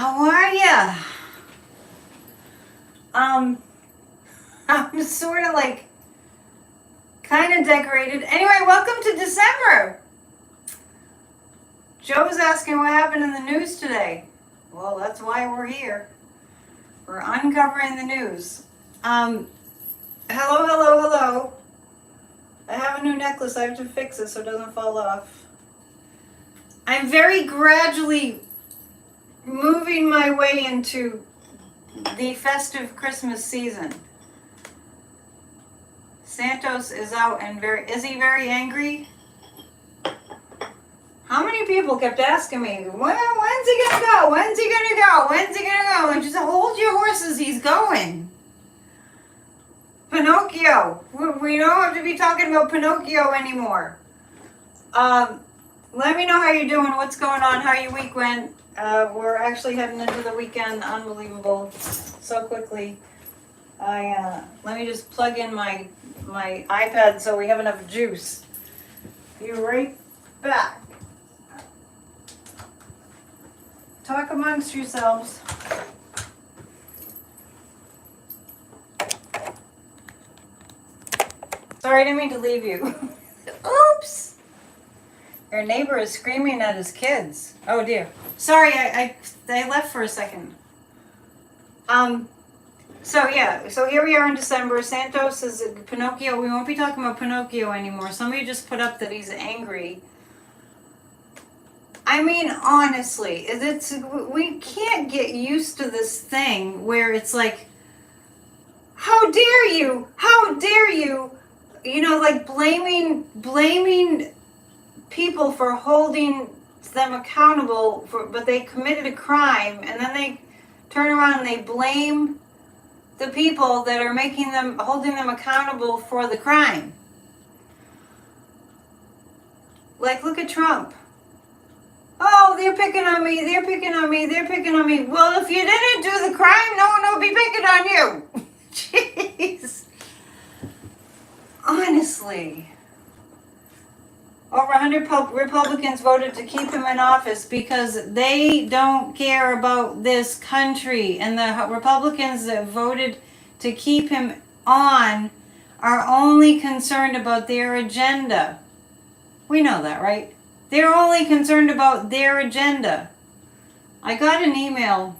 How are ya? I'm sort of like kind of decorated. Anyway, welcome to December. Joe's asking what happened in the news today. Well, that's why we're here. We're uncovering the news. Hello. I have a new necklace. I have to fix it so it doesn't fall off. I'm very gradually moving my way into the festive Christmas season. Santos is out and is he very angry? How many people kept asking me, when's he gonna go? When's he gonna go? When's he gonna go? And just hold your horses, he's going. Pinocchio. We don't have to be talking about Pinocchio anymore. Let me know how you're doing, what's going on, how your week went. We're actually heading into the weekend. Unbelievable. So quickly. Let me just plug in my iPad so we have enough juice. Be right back. Talk amongst yourselves. Sorry, I didn't mean to leave you. Oops! Your neighbor is screaming at his kids. Oh dear. Sorry, I left for a second. So here we are in December. Santos is Pinocchio. We won't be talking about Pinocchio anymore. Somebody just put up that he's angry. I mean, honestly, we can't get used to this thing where it's like, how dare you? How dare you? You know, like blaming people for holding them accountable but they committed a crime, and then they turn around and they blame the people that are holding them accountable for the crime. Like, look at Trump. Oh, they're picking on me. Well, if you didn't do the crime, no one will be picking on you. Jeez. Honestly. Over 100 Republicans voted to keep him in office because they don't care about this country. And the Republicans that voted to keep him on are only concerned about their agenda. We know that, right? They're only concerned about their agenda. I got an email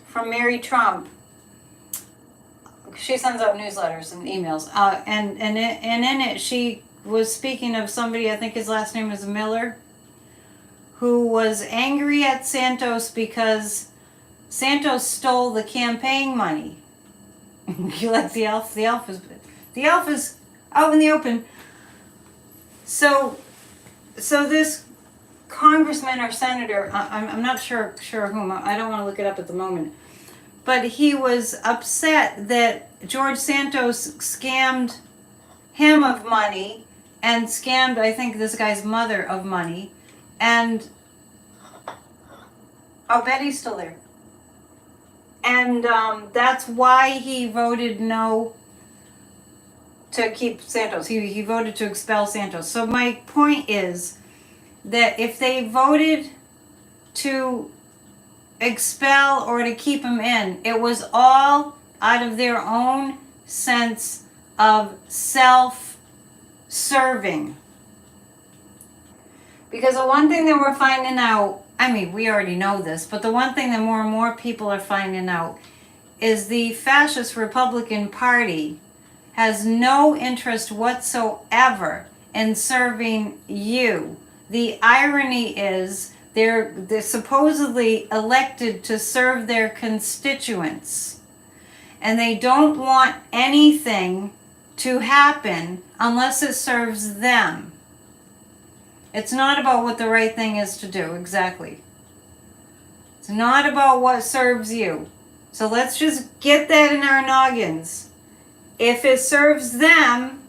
from Mary Trump. She sends out newsletters and emails. And in it, she was speaking of somebody, I think his last name is Miller, who was angry at Santos because Santos stole the campaign money. You like the elf? The elf is out in the open. So this congressman or senator, I'm not sure whom, I don't want to look it up at the moment, but he was upset that George Santos scammed him of money and scammed, I think, this guy's mother of money. And I'll bet he's still there. And that's why he voted no to keep Santos. He voted to expel Santos. So my point is that if they voted to expel or to keep him in, it was all out of their own sense of self-serving. Because the one thing that we're finding out, I mean, we already know this, but the one thing that more and more people are finding out is the fascist Republican Party has no interest whatsoever in serving you. The irony is they're supposedly elected to serve their constituents, and they don't want anything to happen unless it serves them. It's not about what the right thing is to do, exactly. It's not about what serves you. So let's just get that in our noggins. If it serves them,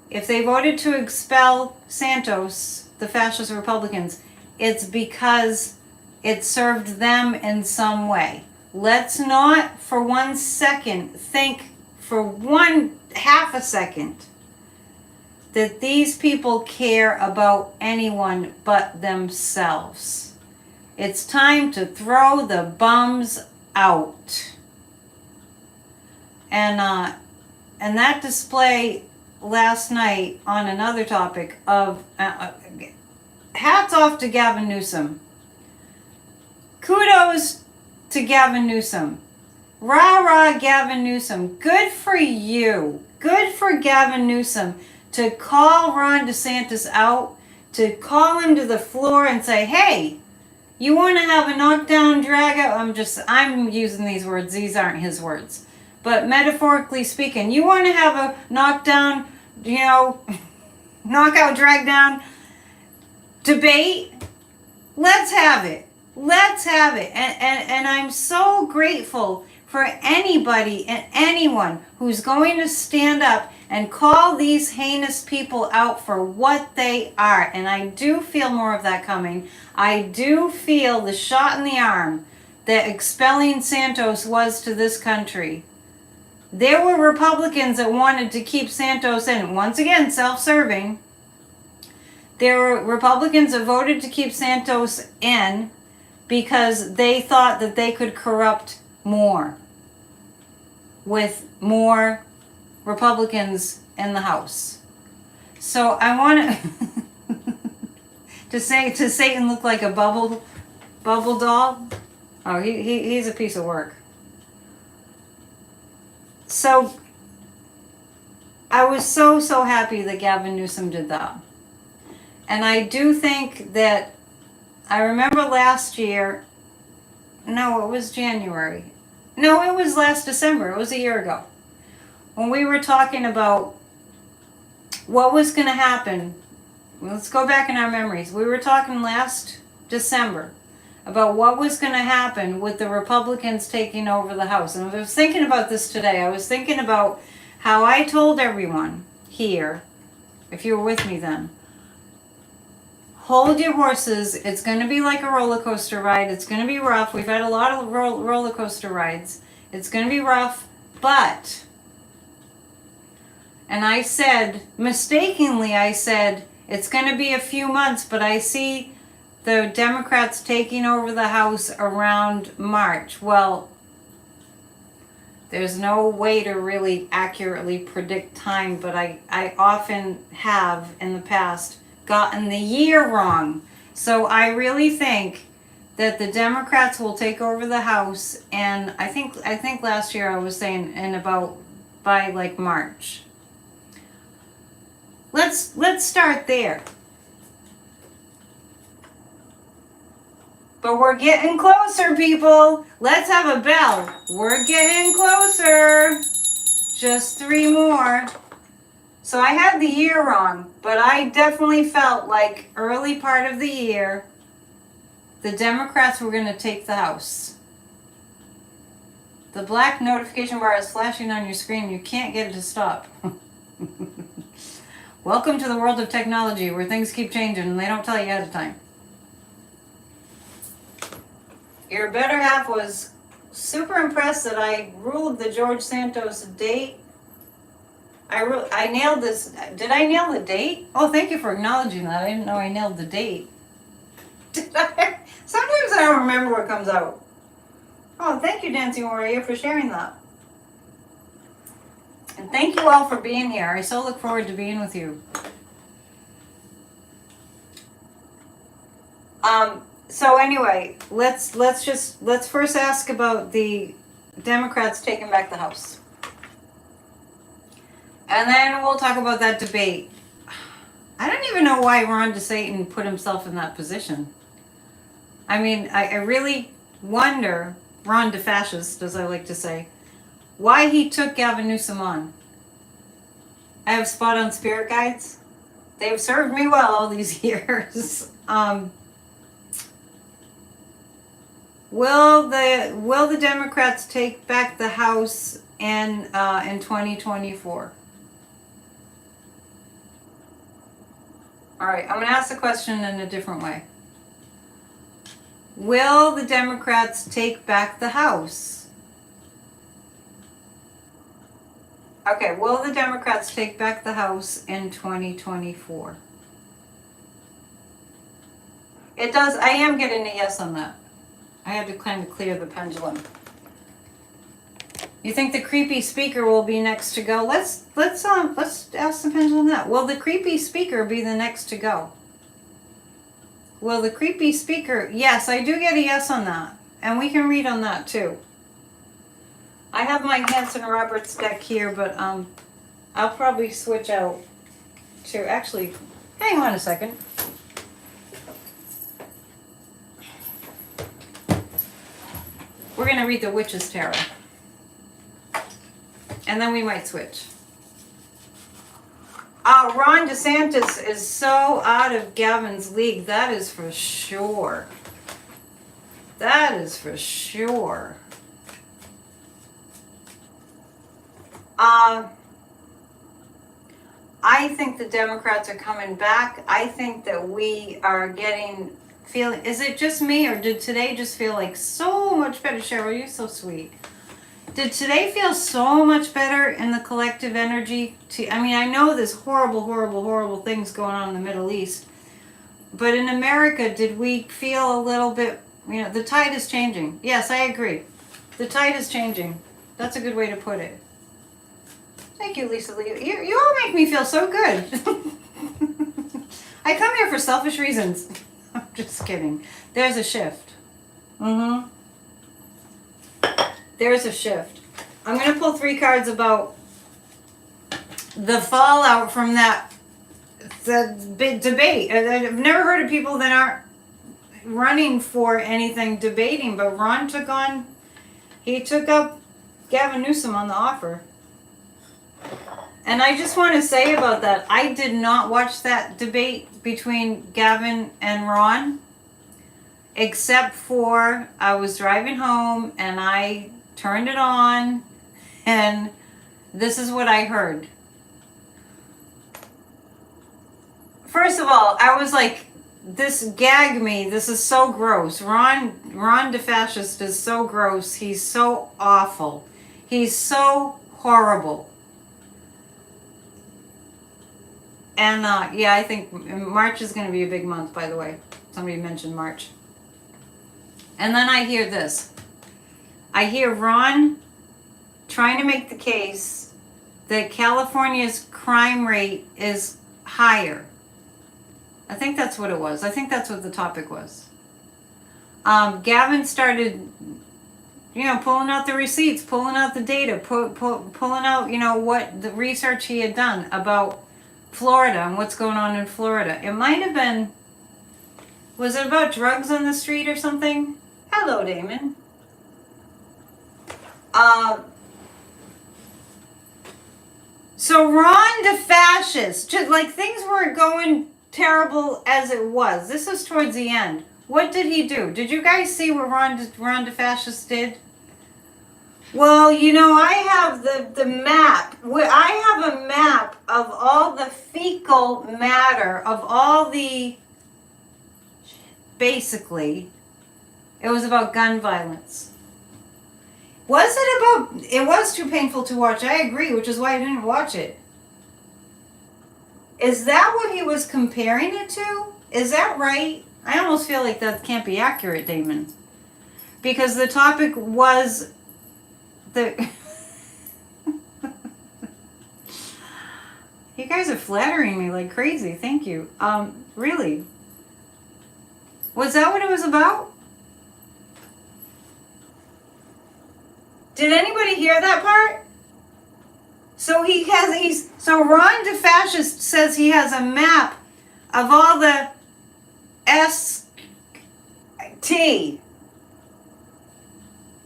if they voted to expel Santos, the fascist Republicans, it's because it served them in some way. Let's not for 1 second think for half a second that these people care about anyone but themselves. It's time to throw the bums out. And that display last night on another topic of hats off to Gavin Newsom. Kudos to Gavin Newsom. Rah rah Gavin Newsom. Good for you. Good for Gavin Newsom to call Ron DeSantis out, to call him to the floor and say, hey, you want to have a knockdown, drag out? I'm using these words. These aren't his words. But metaphorically speaking, you want to have a knockdown, knockout, drag down debate? Let's have it. Let's have it. And I'm so grateful for anybody and anyone who's going to stand up and call these heinous people out for what they are. And I do feel more of that coming. I do feel the shot in the arm that expelling Santos was to this country. There were Republicans that wanted to keep Santos in. Once again, self-serving. There were Republicans that voted to keep Santos in because they thought that they could corrupt more with more Republicans in the House. So I want to Satan look like a bubble doll. Oh, he's a piece of work. So I was so happy that Gavin Newsom did that. And I do think that, I remember last year, no, it was January. No, it was last December. It was a year ago. When we were talking about what was going to happen. Let's go back in our memories. We were talking last December about what was going to happen with the Republicans taking over the House. And I was thinking about this today. I was thinking about how I told everyone here, if you were with me then, hold your horses. It's going to be like a roller coaster ride. It's going to be rough. We've had a lot of roller coaster rides. It's going to be rough, but, and I said, mistakenly, I said, it's going to be a few months, but I see the Democrats taking over the House around March. Well, there's no way to really accurately predict time, but I often have in the past gotten the year wrong. So I really think that the Democrats will take over the House, and I think last year I was saying by like March. Let's start there. But we're getting closer, people. Let's have a bell. We're getting closer. Just 3 more. So I had the year wrong, but I definitely felt like early part of the year, the Democrats were going to take the House. The black notification bar is flashing on your screen. You can't get it to stop. Welcome to the world of technology where things keep changing and they don't tell you ahead of time. Your better half was super impressed that I ruled the George Santos date. I nailed this. Did I nail the date? Oh, thank you for acknowledging that. I didn't know I nailed the date. Did I? Sometimes I don't remember what comes out. Oh, thank you, Dancing Warrior, for sharing that. And thank you all for being here. I so look forward to being with you. So anyway, let's first ask about the Democrats taking back the House. And then we'll talk about that debate. I don't even know why Ron DeSantis put himself in that position. I mean, I really wonder, Ron DeFascist, as I like to say, why he took Gavin Newsom on. I have spot on spirit guides. They've served me well all these years. Will the Democrats take back the House in 2024? All right, I'm going to ask the question in a different way. Will the Democrats take back the House? Okay, will the Democrats take back the House in 2024? It does. I am getting a yes on that. I had to kind of clear the pendulum. You think the creepy speaker will be next to go? Let's ask the pendulum that. Will the creepy speaker be the next to go? Will the creepy speaker? Yes, I do get a yes on that, and we can read on that too. I have my Hanson Roberts deck here, but I'll probably switch out to actually. Hang on a second. We're gonna read the Witch's Tarot. And then we might switch. Ron DeSantis is so out of Gavin's league. That is for sure. That is for sure. I think the Democrats are coming back. I think that we are feeling, is it just me, or did today just feel like so much better? Cheryl, you're so sweet. Did today feel so much better in the collective energy? I mean, I know there's horrible things going on in the Middle East, but in America, did we feel a little bit, the tide is changing. Yes, I agree. The tide is changing. That's a good way to put it. Thank you, Lisa Lee. You all make me feel so good. I come here for selfish reasons. I'm just kidding. There's a shift. There's a shift. I'm going to pull 3 cards about the fallout from the big debate. I've never heard of people that aren't running for anything debating, but Ron took up Gavin Newsom on the offer. And I just want to say about that, I did not watch that debate between Gavin and Ron, except for I was driving home and I turned it on, and this is what I heard. First of all, I was like, this gagged me. This is so gross. Ron DeFascist is so gross. He's so awful. He's so horrible. And yeah, I think March is going to be a big month, by the way. Somebody mentioned March. And then I hear this. I hear Ron trying to make the case that California's crime rate is higher. I think that's what it was. I think that's what the topic was. Gavin started, pulling out the receipts, pulling out the data, pulling out, what the research he had done about Florida and what's going on in Florida. It might have been, was it about drugs on the street or something? Hello, Damon. So Ron DeFascist, just like things weren't going terrible as it was. This is towards the end. What did he do? Did you guys see what Ron DeFascist did? Well, I have the map. I have a map of all the fecal matter, of all the, basically, it was about gun violence. It was too painful to watch, I agree, which is why I didn't watch it. Is that what he was comparing it to? Is that right? I almost feel like that can't be accurate, Damon. Because the topic was the... You guys are flattering me like crazy, thank you. Really? Was that what it was about? Did anybody hear that part? So Ron DeFascist says he has a map of all the ST.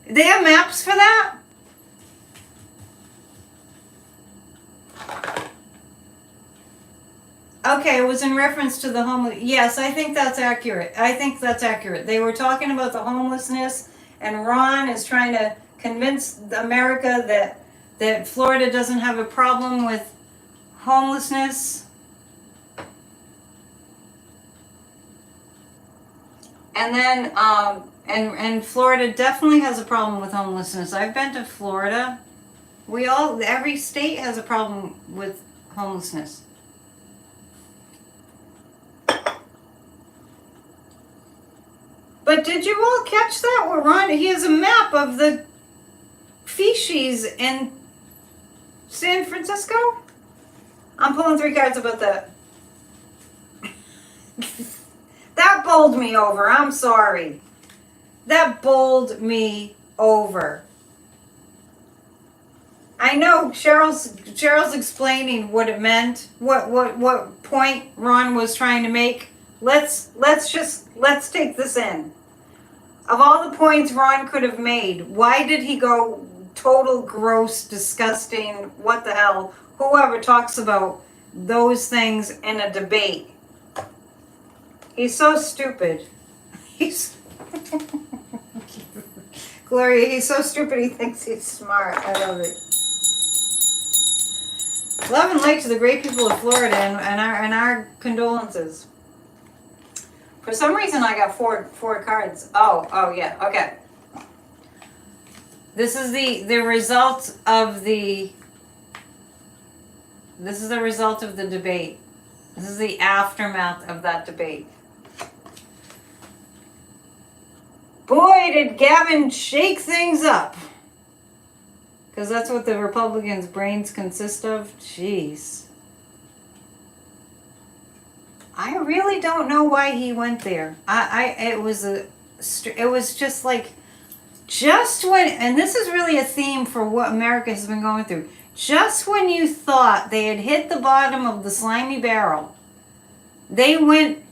They have maps for that? Okay, it was in reference to the homeless. Yes, I think that's accurate. They were talking about the homelessness, and Ron is trying to convince America that Florida doesn't have a problem with homelessness. And then, and Florida definitely has a problem with homelessness. I've been to Florida. Every state has a problem with homelessness. But did you all catch that? Where Ron, he has a map of the feces in San Francisco? I'm pulling 3 cards about that. That bowled me over. I'm sorry. That bowled me over. I know Cheryl's explaining what it meant, what point Ron was trying to make. Let's take this in. Of all the points Ron could have made, why did he go total gross, disgusting, what the hell? Whoever talks about those things in a debate. He's so stupid. He's Gloria, he's so stupid he thinks he's smart. I love it. Love and light to the great people of Florida and our condolences. For some reason I got four cards. Oh yeah, okay. This is the result of the debate. This is the aftermath of that debate. Boy, did Gavin shake things up. Because that's what the Republicans' brains consist of. Jeez. I really don't know why he went there. It was just like, just when, and this is really a theme for what America has been going through. Just when you thought they had hit the bottom of the slimy barrel, they went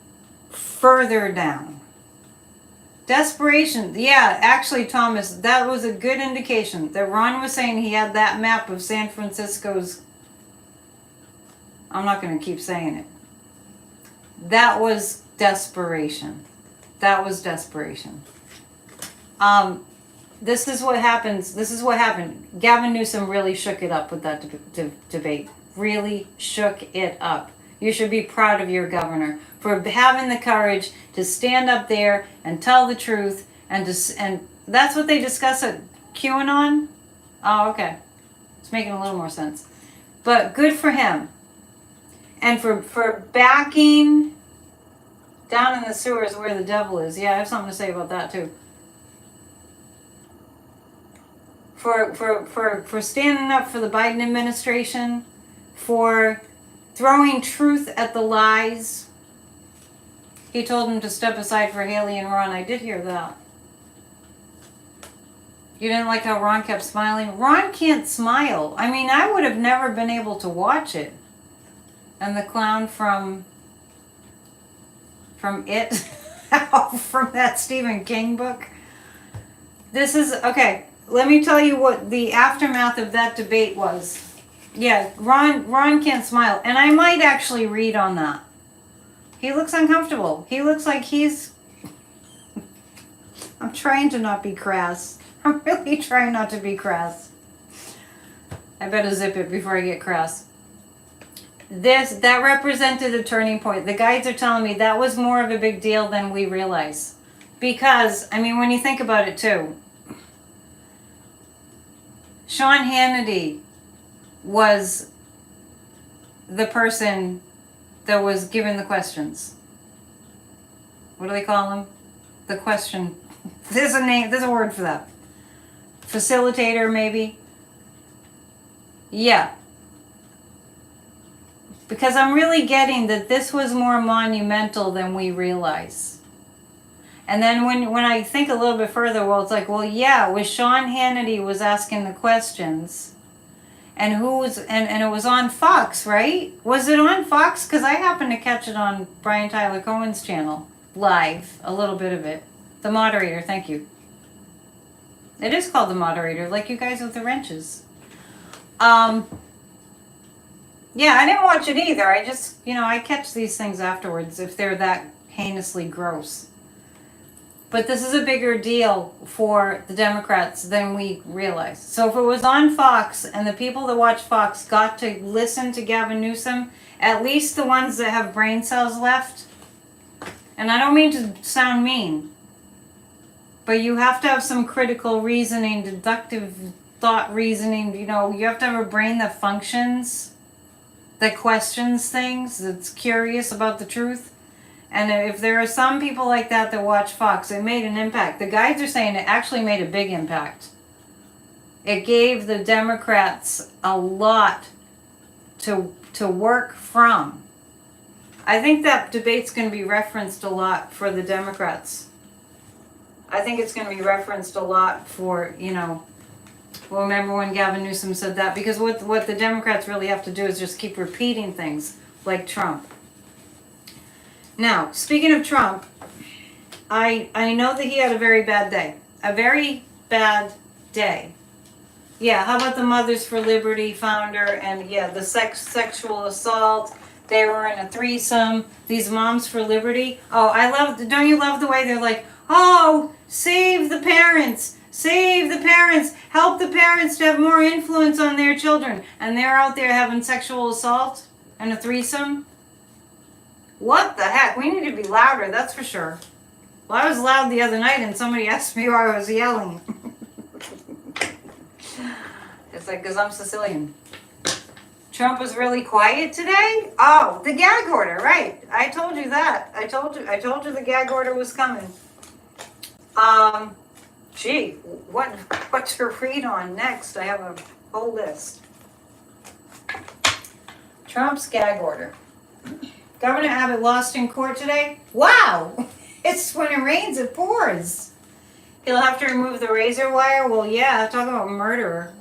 further down. Desperation. Yeah, actually, Thomas, that was a good indication that Ron was saying he had that map of San Francisco's. I'm not going to keep saying it. That was desperation. That was desperation. This is what happens. This is what happened. Gavin Newsom really shook it up with that debate. Really shook it up. You should be proud of your governor for having the courage to stand up there and tell the truth, and that's what they discuss at QAnon. Oh, okay. It's making a little more sense. But good for him. And for backing down in the sewers where the devil is. Yeah, I have something to say about that too. For standing up for the Biden administration, for throwing truth at the lies. He told him to step aside for Haley and Ron. I did hear that. You didn't like how Ron kept smiling? Ron can't smile. I mean, I would have never been able to watch it. And the clown from It, from that Stephen King book. This is, okay, let me tell you what the aftermath of that debate was. Yeah, Ron can't smile. And I might actually read on that. He looks uncomfortable. He looks like he's... I'm trying to not be crass. I'm really trying not to be crass. I better zip it before I get crass. That represented a turning point. The guides are telling me that was more of a big deal than we realize. Because, I mean, when you think about it too, Sean Hannity was the person that was given the questions. What do they call them? The question. There's a name, there's a word for that. Facilitator, maybe? Yeah. Because I'm really getting that this was more monumental than we realize. And then when I think a little bit further, well, it's like, well, yeah, it was Sean Hannity was asking the questions. And and it was on Fox, right? Was it on Fox? Because I happened to catch it on Brian Tyler Cohen's channel, live, a little bit of it. The Moderator, thank you. It is called The Moderator, like you guys with the wrenches. Yeah, I didn't watch it either. I just, I catch these things afterwards if they're that heinously gross. But this is a bigger deal for the Democrats than we realize. So if it was on Fox and the people that watch Fox got to listen to Gavin Newsom, at least the ones that have brain cells left, and I don't mean to sound mean, but you have to have some critical reasoning, deductive thought reasoning, you have to have a brain that functions, that questions things, that's curious about the truth. And if there are some people like that that watch Fox, it made an impact. The guides are saying it actually made a big impact. It gave the Democrats a lot to work from. I think that debate's going to be referenced a lot for the Democrats. I think it's going to be referenced a lot for, well, remember when Gavin Newsom said that? Because what the Democrats really have to do is just keep repeating things like Trump. Now, speaking of Trump, I know that he had a very bad day. A very bad day. Yeah, how about the Mothers for Liberty founder and the sexual assault? They were in a threesome. These Moms for Liberty. Oh, don't you love the way they're like, oh, save the parents. Save the parents. Help the parents to have more influence on their children. And they're out there having sexual assault and a threesome. What the heck? We need to be louder, that's for sure. Well, I was loud the other night and somebody asked me why I was yelling. It's like, because I'm Sicilian. Trump was really quiet today? Oh, the gag order, right. I told you that. I told you the gag order was coming. Gee, what to read on next? I have a whole list. Trump's gag order. Governor Abbott lost in court today? Wow! It's when it rains, it pours. He'll have to remove the razor wire? Well, yeah, talk about murderer.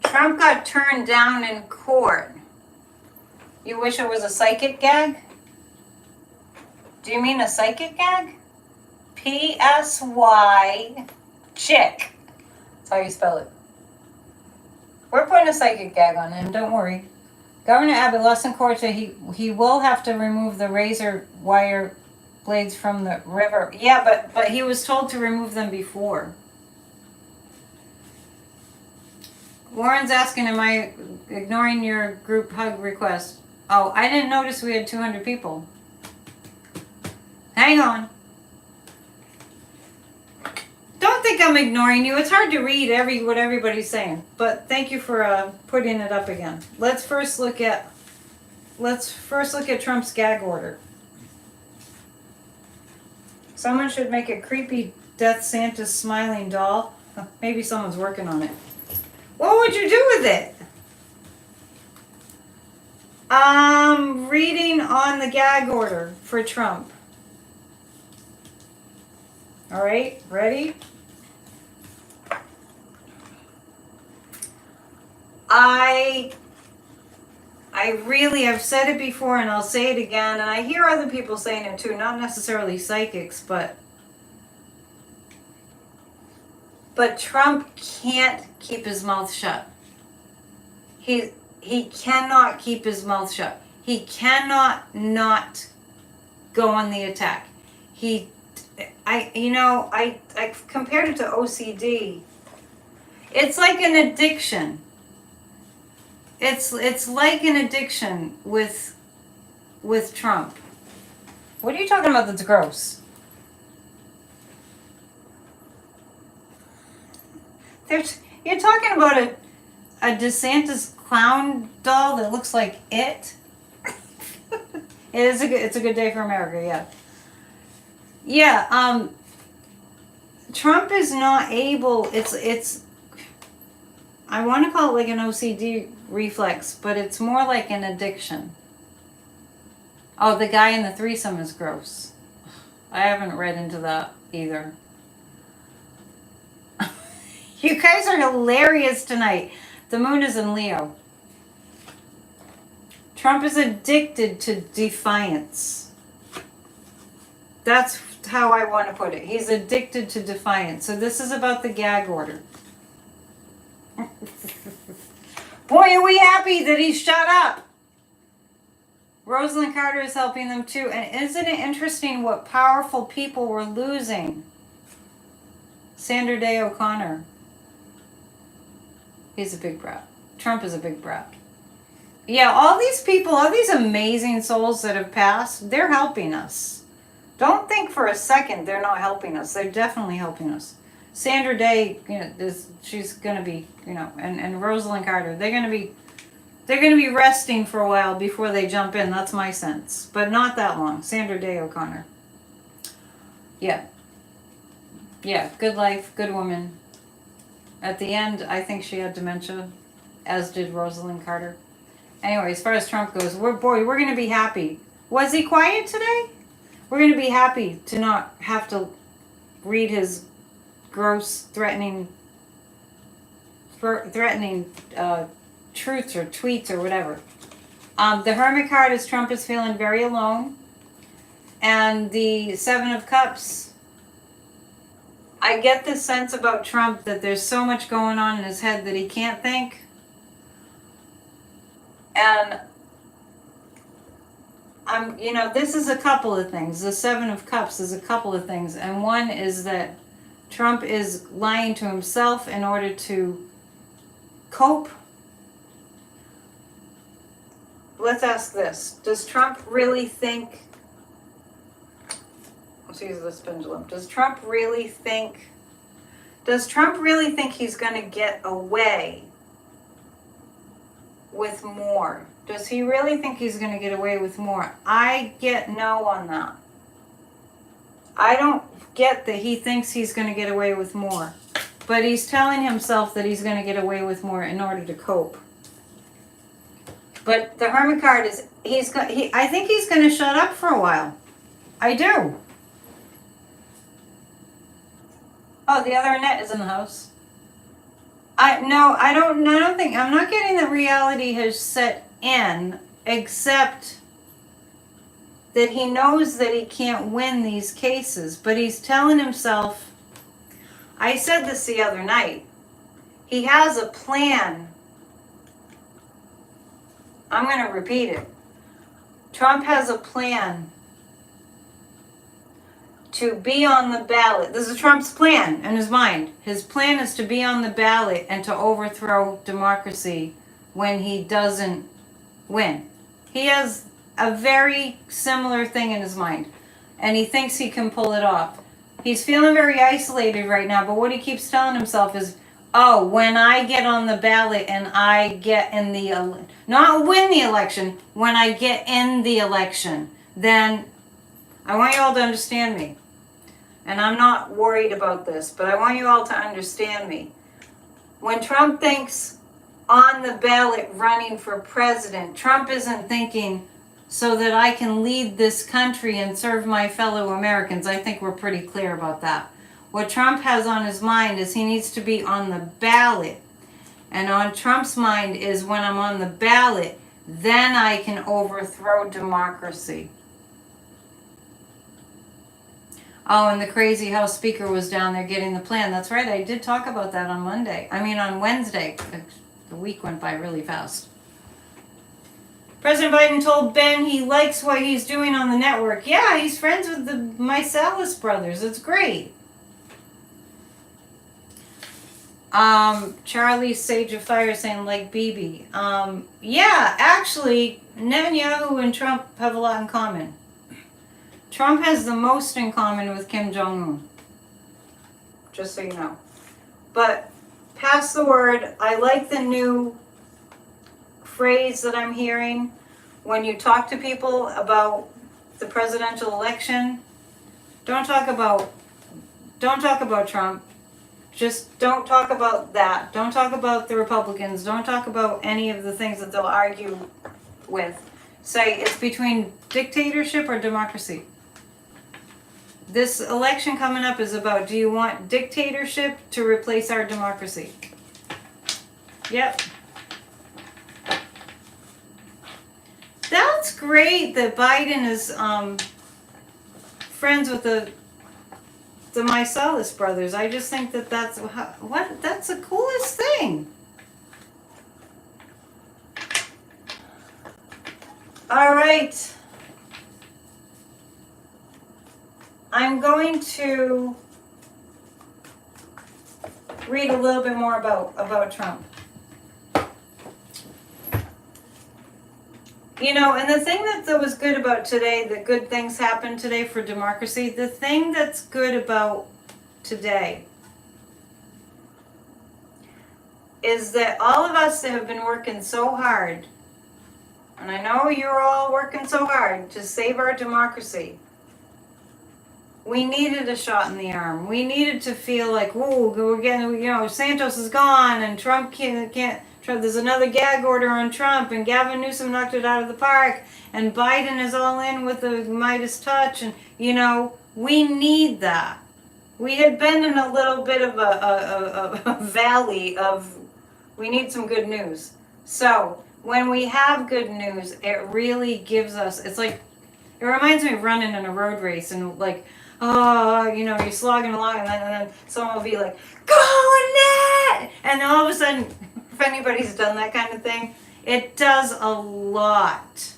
Trump got turned down in court. You wish it was a psychic gag? Do you mean a psychic gag? P-S-Y chick. That's how you spell it. We're putting a psychic gag on him, don't worry. Governor Abbott lost in court, so he will have to remove the razor wire blades from the river. Yeah, but he was told to remove them before. Warren's asking, am I ignoring your group hug request? Oh, I didn't notice we had 200 people. Hang on. Don't think I'm ignoring you. It's hard to read what everybody's saying. But thank you for putting it up again. Let's first look at Trump's gag order. Someone should make a creepy Death Santa smiling doll. Maybe someone's working on it. What would you do with it? Reading on the gag order for Trump. All right, ready? I've said it before and I'll say it again, and I hear other people saying it too, not necessarily psychics, but Trump can't keep his mouth shut. He cannot keep his mouth shut. He cannot not go on the attack. I compared it to OCD. It's like an addiction. It's like an addiction with Trump. What are you talking about that's gross? You're talking about a DeSantis clown doll that looks like it? It's a good day for America, yeah. Yeah, Trump is not able, it's I want to call it like an OCD reflex, but it's more like an addiction. Oh, the guy in the threesome is gross. I haven't read into that either. You guys are hilarious tonight. The moon is in Leo. Trump is addicted to defiance. That's how I want to put it. He's addicted to defiance. So this is about the gag order. Boy, are we happy that he shut up. Rosalind Carter is helping them too. And isn't it interesting what powerful people we're losing? Sandra Day O'Connor. He's a big brat. Trump is a big brat. Yeah, all these people, all these amazing souls that have passed, they're helping us. Don't think for a second they're not helping us. They're definitely helping us. Sandra Day, she's going to be, and Rosalind Carter, they're They're going to be resting for a while before they jump in. That's my sense. But not that long. Sandra Day O'Connor. Yeah. Yeah, good life, good woman. At the end, I think she had dementia, as did Rosalind Carter. Anyway, as far as Trump goes, we're going to be happy. Was he quiet today? We're going to be happy to not have to read his gross, threatening truths or tweets or whatever. The Hermit card is Trump is feeling very alone. And the Seven of Cups, I get this sense about Trump that there's so much going on in his head that he can't think. And this is a couple of things. The Seven of Cups is a couple of things. And one is that Trump is lying to himself in order to cope. Let's ask this. Does Trump really think, let's use this pendulum. Does Trump really think he's going to get away with more? Does he really think he's going to get away with more? I get no on that. I don't get that he thinks he's going to get away with more. But he's telling himself that he's going to get away with more in order to cope. But the Hermit card is, I think he's going to shut up for a while. I do. Oh, the other Annette is in the house. I'm not getting that reality has set in, except that he knows that he can't win these cases, but he's telling himself, I said this the other night, he has a plan. I'm going to repeat it. Trump has a plan to be on the ballot. This is Trump's plan in his mind. His plan is to be on the ballot and to overthrow democracy when he doesn't win. He has a very similar thing in his mind, and he thinks he can pull it off. He's feeling very isolated right now, but what he keeps telling himself is, oh, when I get on the ballot and I get in the, not win the election, when I get in the election, then I want you all to understand me. And I'm not worried about this, but I want you all to understand me. When Trump thinks on the ballot running for president, Trump isn't thinking so that I can lead this country and serve my fellow Americans. I think we're pretty clear about that. What Trump has on his mind is he needs to be on the ballot. And on Trump's mind is when I'm on the ballot, then I can overthrow democracy. Oh, and the crazy House Speaker was down there getting the plan. That's right, I did talk about that on Wednesday. The week went by really fast. President Biden told Ben he likes what he's doing on the network. Yeah, he's friends with the Mysalis brothers. It's great. Charlie Sage of Fire saying like Bibi. Yeah, actually, Netanyahu and Trump have a lot in common. Trump has the most in common with Kim Jong-un. Just so you know. But pass the word. I like the new phrase that I'm hearing when you talk to people about the presidential election. Don't talk about Trump. Just don't talk about that. Don't talk about the Republicans. Don't talk about any of the things that they'll argue with. Say it's between dictatorship or democracy. This election coming up is about, do you want dictatorship to replace our democracy? Yep. That's great that Biden is friends with the Mysalis brothers. I just think that that's the coolest thing. All right. I'm going to read a little bit more about Trump. You know, and the thing that was good about today, the good things happened today for democracy, the thing that's good about today is that all of us that have been working so hard And I know you're all working so hard to save our democracy. We needed a shot in the arm. We needed to feel like, whoa, we're getting, Santos is gone and Trump can't, there's another gag order on Trump and Gavin Newsom knocked it out of the park and Biden is all in with the Midas touch and, we need that. We had been in a little bit of a valley of, we need some good news. So when we have good news, it really gives us, it's like, it reminds me of running in a road race and like, you're slogging along and then someone will be like, go Annette! And all of a sudden, if anybody's done that kind of thing, it does a lot.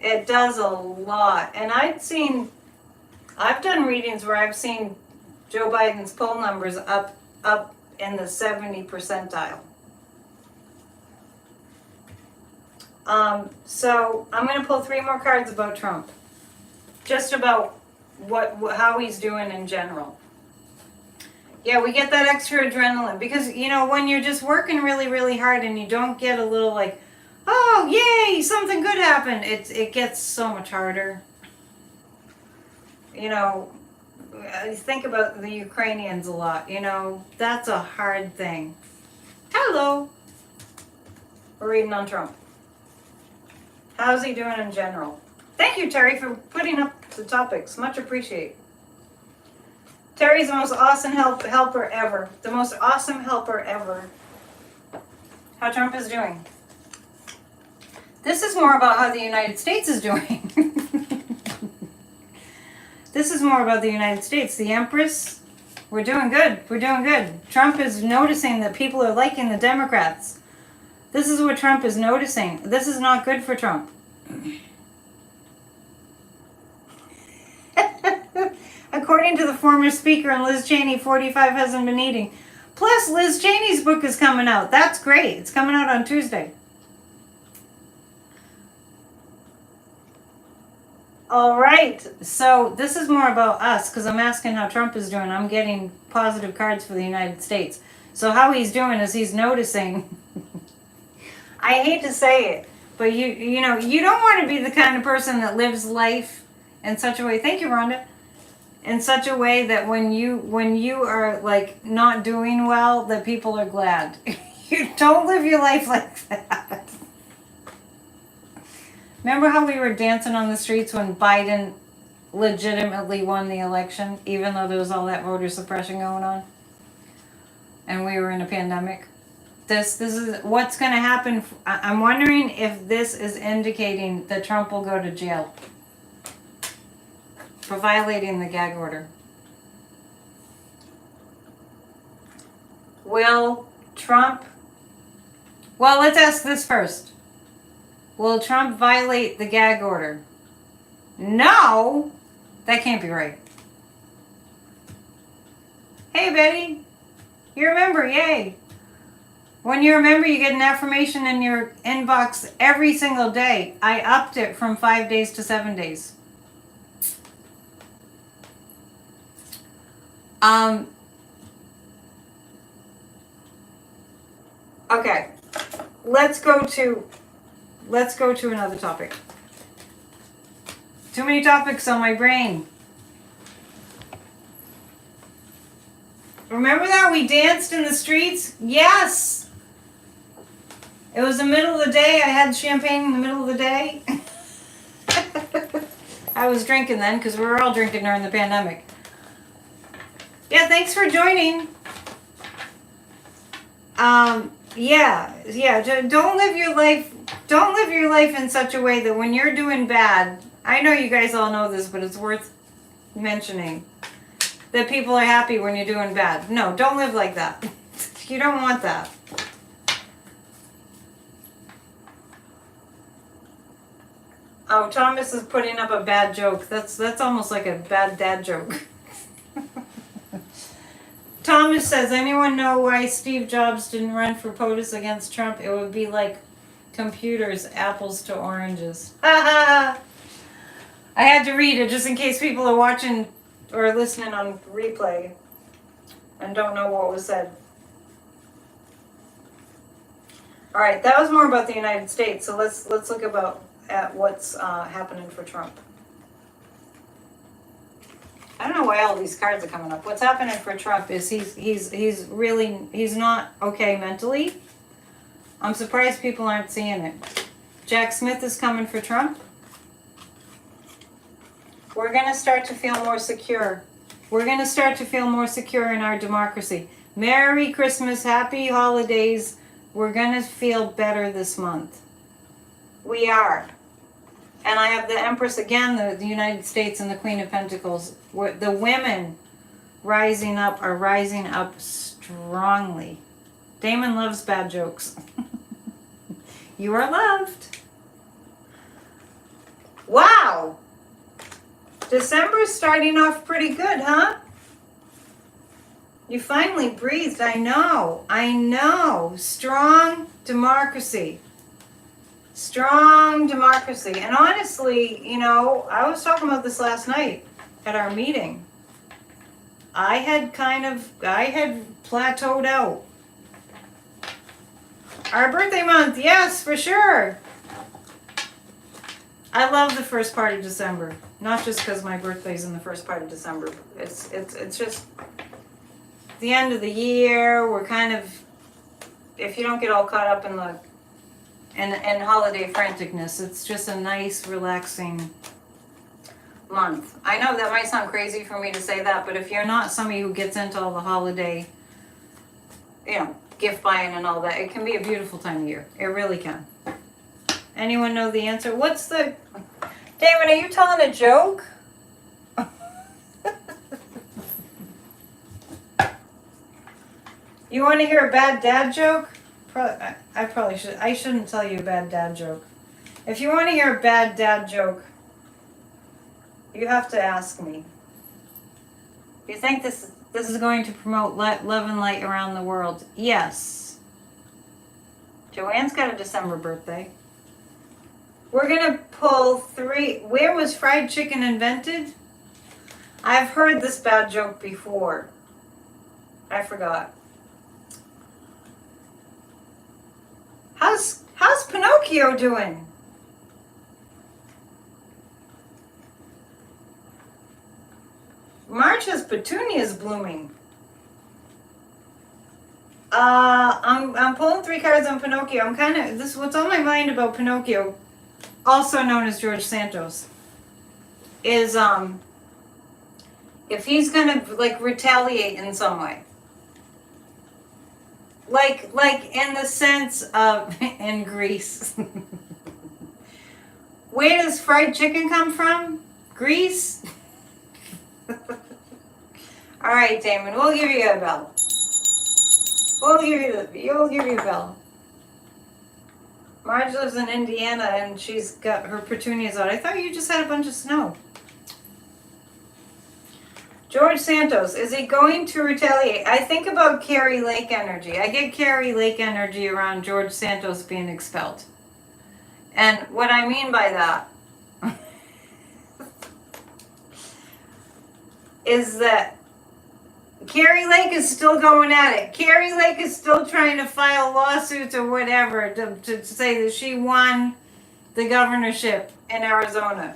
It does a lot. And I've done readings where I've seen Joe Biden's poll numbers up in the 70 percentile. So I'm going to pull 3 more cards about Trump. Just about how he's doing in general. Yeah, we get that extra adrenaline because, when you're just working really, really hard and you don't get a little like, oh, yay, something good happened. It gets so much harder. I think about the Ukrainians a lot, that's a hard thing. Hello. We're reading on Trump. How's he doing in general? Thank you, Terry, for putting up the topics. Much appreciate. Terry's the most awesome helper ever. The most awesome helper ever. How Trump is doing. This is more about how the United States is doing. This is more about the United States. The Empress, we're doing good. We're doing good. Trump is noticing that people are liking the Democrats. This is what Trump is noticing. This is not good for Trump. According to the former speaker and Liz Cheney, 45 hasn't been eating. Plus, Liz Cheney's book is coming out. That's great. It's coming out on Tuesday. All right. So this is more about us because I'm asking how Trump is doing. I'm getting positive cards for the United States. So how he's doing is he's noticing. I hate to say it, but you don't want to be the kind of person that lives life in such a way. Thank you, Rhonda. In such a way that when you are like not doing well, that people are glad. You don't live your life like that. Remember how we were dancing on the streets when Biden legitimately won the election, even though there was all that voter suppression going on, and we were in a pandemic? This is what's going to happen. I'm wondering if this is indicating that Trump will go to jail for violating the gag order. Will Trump... Well, let's ask this first. Will Trump violate the gag order? No! That can't be right. Hey, Betty. You're a member, yay. When you're a member, you get an affirmation in your inbox every single day. I upped it from 5 days to 7 days. Okay. Let's go to another topic. Too many topics on my brain. Remember that we danced in the streets? Yes. It was the middle of the day. I had champagne in the middle of the day. I was drinking then because we were all drinking during the pandemic. Yeah, thanks for joining. Don't live your life in such a way that when you're doing bad, I know you guys all know this, but it's worth mentioning, that people are happy when you're doing bad. No, don't live like that. You don't want that. Oh, Thomas is putting up a bad joke. That's almost like a bad dad joke. Thomas says, anyone know why Steve Jobs didn't run for POTUS against Trump? It would be like computers, apples to oranges. I had to read it just in case people are watching or listening on replay and don't know what was said. All right, that was more about the United States. So let's look at what's happening for Trump. I don't know why all these cards are coming up. What's happening for Trump is he's not okay mentally. I'm surprised people aren't seeing it. Jack Smith is coming for Trump. We're going to start to feel more secure. We're going to start to feel more secure in our democracy. Merry Christmas, happy holidays. We're going to feel better this month. We are. And I have the Empress again, the United States, and the Queen of Pentacles. The women are rising up strongly. Damon loves bad jokes. You are loved. Wow. December's starting off pretty good, huh? You finally breathed. I know. Strong democracy. Strong democracy. And honestly, I was talking about this last night at our meeting. I had plateaued out. Our birthday month, yes, for sure. I love the first part of December. Not just because my birthday's in the first part of December. It's just the end of the year. We're kind of, if you don't get all caught up in the and holiday franticness, it's just a nice, relaxing month. I know that might sound crazy for me to say that, but if you're not somebody who gets into all the holiday, gift buying and all that, it can be a beautiful time of year. It really can. Anyone know the answer? Damon, are you telling a joke? You want to hear a bad dad joke? I shouldn't tell you a bad dad joke. If you want to hear a bad dad joke, you have to ask me. Do you think this is going to promote love and light around the world? Yes. Joanne's got a December birthday. We're going to pull 3. Where was fried chicken invented? I've heard this bad joke before. I forgot. How's Pinocchio doing? March has petunias blooming. I'm pulling 3 cards on Pinocchio. What's on my mind about Pinocchio, also known as George Santos, is if he's gonna retaliate in some way. Like in the sense of in Greece. Where does fried chicken come from? Greece? All right, Damon, we'll give you a bell. You'll give you a bell. Marge lives in Indiana and she's got her petunias out. I thought you just had a bunch of snow. George Santos, is he going to retaliate? I think about Carrie Lake energy. I get Carrie Lake energy around George Santos being expelled. And what I mean by that is that Carrie Lake is still going at it. Carrie Lake is still trying to file lawsuits or whatever to say that she won the governorship in Arizona.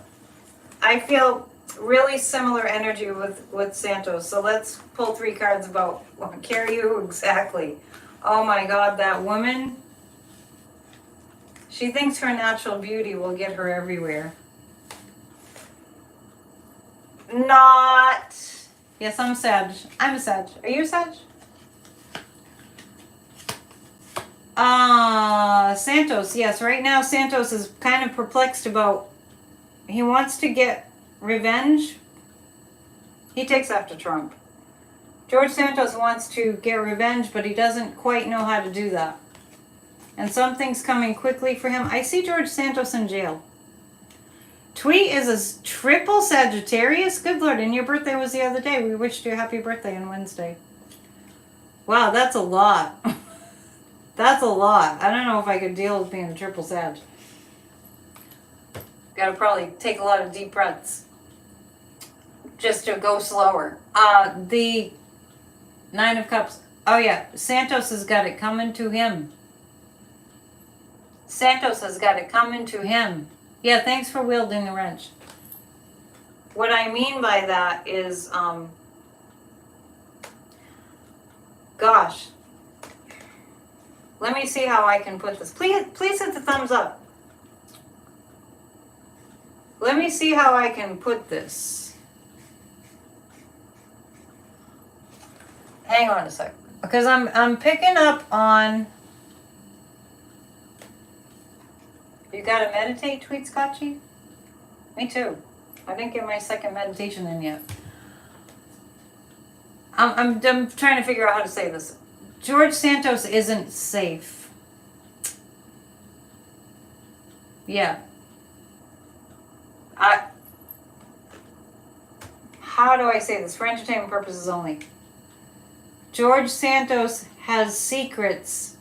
I feel really similar energy with Santos. So let's pull 3 cards about Carrie who exactly. Oh my God, that woman. She thinks her natural beauty will get her everywhere. Not. Yes, I'm Sag. I'm a Sag. Are you a Sag? Santos. Yes, right now Santos is kind of perplexed about. He wants to get revenge. He takes after Trump. George Santos wants to get revenge, but he doesn't quite know how to do that. And something's coming quickly for him. I see George Santos in jail. Tweet is a triple Sagittarius. Good Lord, and your birthday was the other day. We wished you a happy birthday on Wednesday. Wow, that's a lot. That's a lot. I don't know if I could deal with being a triple Sag. Gotta probably take a lot of deep breaths just to go slower. The 9 of Cups. Oh yeah, Santos has got it coming to him. Santos has got it coming to him. Yeah, thanks for wielding the wrench. What I mean by that is, gosh, let me see how I can put this. Please hit the thumbs up. Let me see how I can put this. Hang on a sec, because I'm picking up on. You gotta meditate, Tweet Scotchy? Me too. I didn't get my second meditation in yet. I'm trying to figure out how to say this. George Santos isn't safe. Yeah. How do I say this? For entertainment purposes only. George Santos has secrets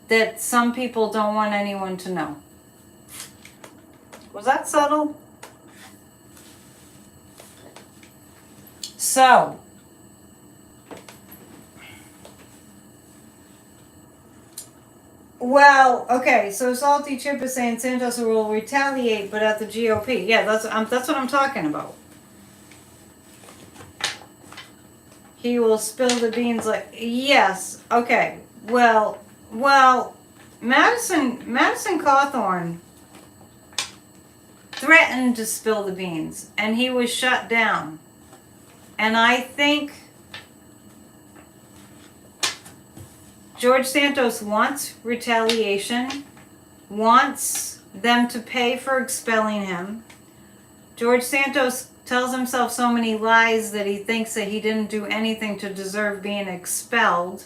that some people don't want anyone to know. Was that subtle? So, well, okay, so Salty Chip is saying Santos will retaliate, but at the GOP. Yeah, that's what I'm talking about. He will spill the beans like, yes, okay, well, Madison Cawthorn threatened to spill the beans, and he was shut down. And I think George Santos wants retaliation, wants them to pay for expelling him. George Santos tells himself so many lies that he thinks that he didn't do anything to deserve being expelled.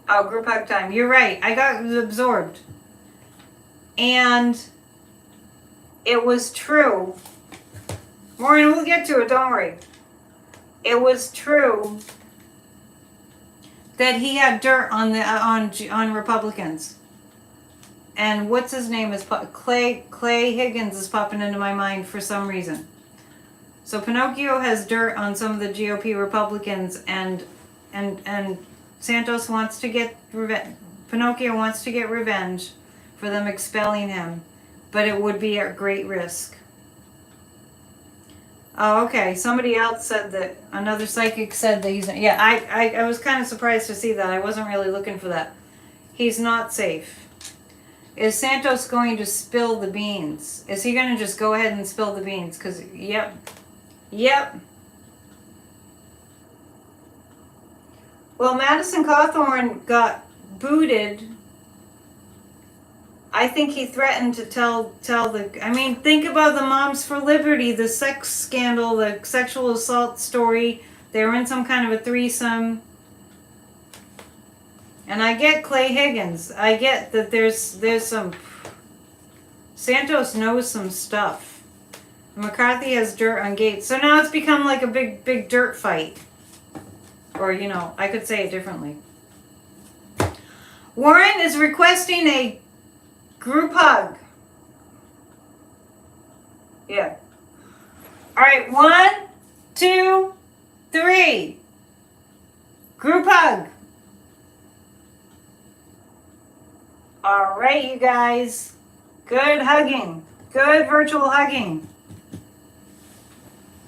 Oh, group hug time. You're right. I got absorbed. And it was true. Maureen, we'll get to it, don't worry. It was true that he had dirt on the on Republicans. And what's his name is Clay Higgins is popping into my mind for some reason. So Pinocchio has dirt on some of the GOP Republicans, and Santos wants to get revenge. Pinocchio wants to get revenge for them expelling him, but it would be at great risk. Oh, okay. Somebody else said that, another psychic said that he's, yeah, I was kind of surprised to see that. I wasn't really looking for that. He's not safe. Is Santos going to spill the beans? Is he going to just go ahead and spill the beans? Because, yep. Well, Madison Cawthorn got booted. I think he threatened to tell I mean, think about the Moms for Liberty, the sex scandal, the sexual assault story. They were in some kind of a threesome. And I get Clay Higgins. I get that there's some... Santos knows some stuff. McCarthy has dirt on Gates. So now it's become like a big dirt fight. Or, you know, I could say it differently. Warren is requesting a group hug. Yeah. All right, 1, 2, 3. Group hug. All right, you guys. Good hugging. Good virtual hugging.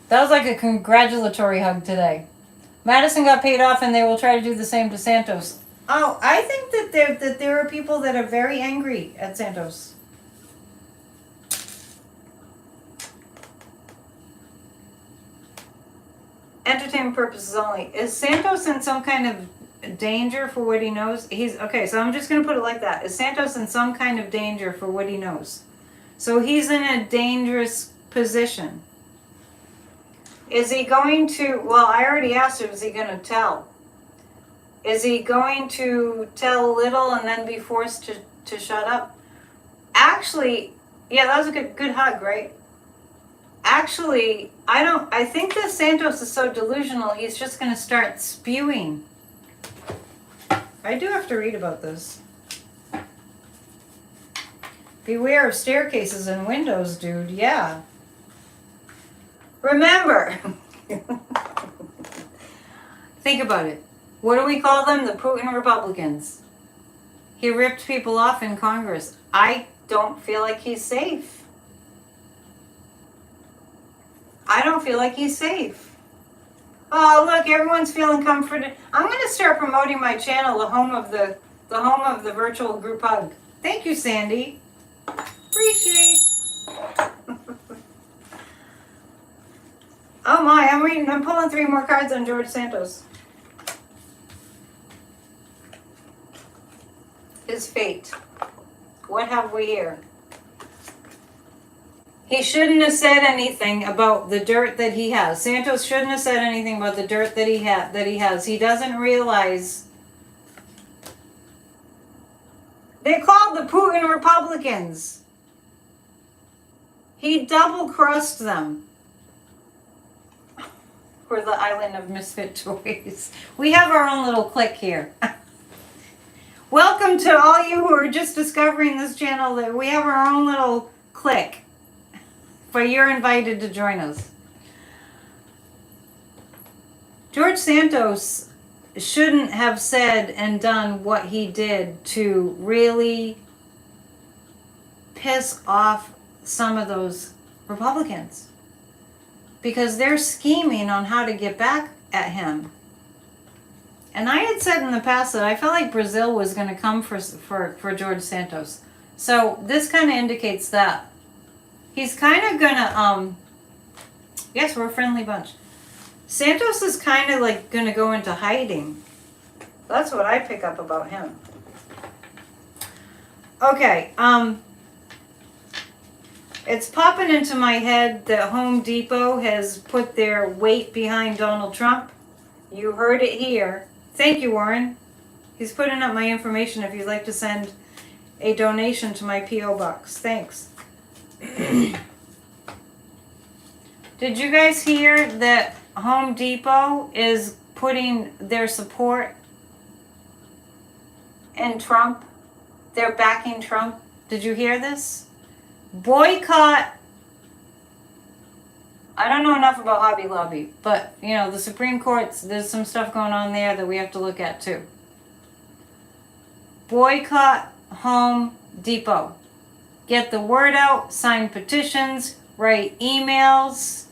That was like a congratulatory hug today. Madison got paid off, and they will try to do the same to Santos. Oh, I think that there are people that are very angry at Santos. Entertainment purposes only. Is Santos in some kind of danger for what he knows? Okay, so I'm just going to put it like that. Is Santos in some kind of danger for what he knows? So he's in a dangerous position. Is he going to, well, I already asked him, is he going to tell? Is he going to tell little and then be forced to shut up? Actually, yeah, that was a good hug, right? Actually, I think that Santos is so delusional, he's just going to start spewing. I do have to read about this. Beware of staircases and windows, dude. Yeah. Remember. Think about it. What do we call them? The Putin Republicans. He ripped people off in Congress. I don't feel like he's safe. I don't feel like he's safe. Oh, look, everyone's feeling comforted. I'm going to start promoting my channel, the home of the virtual group hug. Thank you, Sandy. Appreciate. Oh my, I'm pulling 3 more cards on George Santos. His fate. What have we here? He shouldn't have said anything about the dirt that he has. Santos shouldn't have said anything about the dirt that he has. He doesn't realize. They called the Putin Republicans. He double-crossed them. We're the island of misfit toys. We have our own little clique here. Welcome to all you who are just discovering this channel. That we have our own little clique. But you're invited to join us. George Santos shouldn't have said and done what he did to really piss off some of those Republicans. Because they're scheming on how to get back at him. And I had said in the past that I felt like Brazil was going to come for George Santos. So this kind of indicates that. He's kind of going to, yes, we're a friendly bunch. Santos is kind of like going to go into hiding. That's what I pick up about him. Okay, it's popping into my head that Home Depot has put their weight behind Donald Trump. You heard it here. Thank you, Warren. He's putting up my information if you'd like to send a donation to my P.O. Box. Thanks. Did you guys hear that Home Depot is putting their support in Trump? They're backing Trump. Did you hear this? Boycott. I don't know enough about Hobby Lobby, but, you know, the Supreme Court's, there's some stuff going on there that we have to look at, too. Boycott Home Depot. Get the word out, sign petitions, write emails.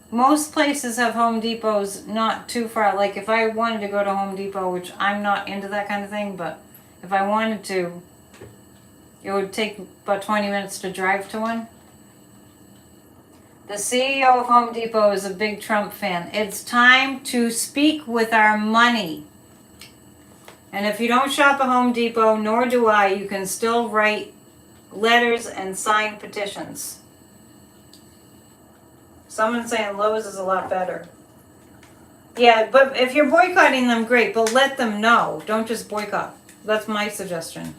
Most places have Home Depots not too far. Like, if I wanted to go to Home Depot, which I'm not into that kind of thing, but if I wanted to, it would take about 20 minutes to drive to one. The CEO of Home Depot is a big Trump fan. It's time to speak with our money. And if you don't shop at Home Depot, nor do I, you can still write letters and sign petitions. Someone's saying Lowe's is a lot better. Yeah, but if you're boycotting them, great, but let them know. Don't just boycott. That's my suggestion.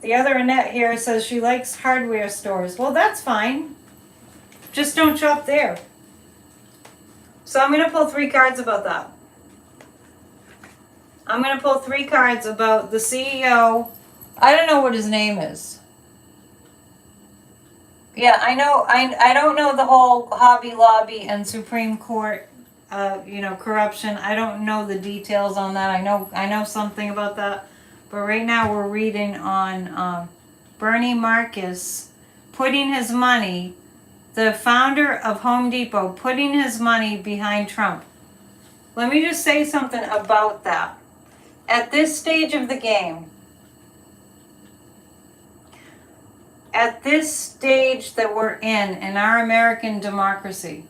The other Annette here says she likes hardware stores. Well, that's fine. Just don't shop there. So I'm going to pull 3 cards about that. I'm going to pull 3 cards about the CEO. I don't know what his name is. Yeah, I know. I don't know the whole Hobby Lobby and Supreme Court, corruption. I don't know the details on that. I know something about that. But right now we're reading on Bernie Marcus putting his money, the founder of Home Depot, putting his money behind Trump. Let me just say something about that. At this stage of the game, at this stage that we're in our American democracy,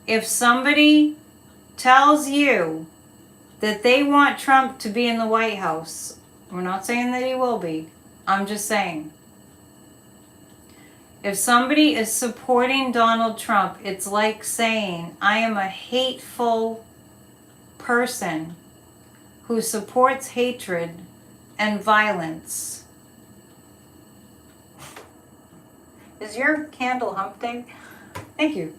if somebody tells you that they want Trump to be in the White House, we're not saying that he will be, I'm just saying, if somebody is supporting Donald Trump, it's like saying, I am a hateful person who supports hatred and violence. Is your candle hump day? Thank you.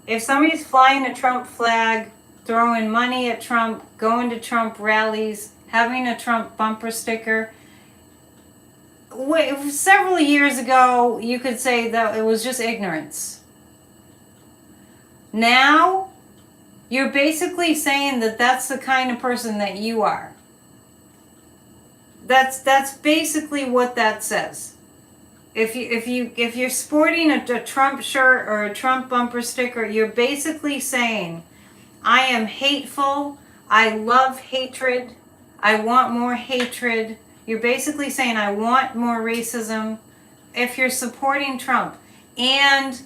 If somebody's flying a Trump flag, throwing money at Trump, going to Trump rallies, having a Trump bumper sticker, several years ago, you could say that it was just ignorance. Now, You're basically saying that that's the kind of person that you are. That's basically what that says. If you're sporting a Trump shirt or a Trump bumper sticker, you're basically saying, I am hateful, I love hatred, I want more hatred. You're basically saying, I want more racism if you're supporting Trump. And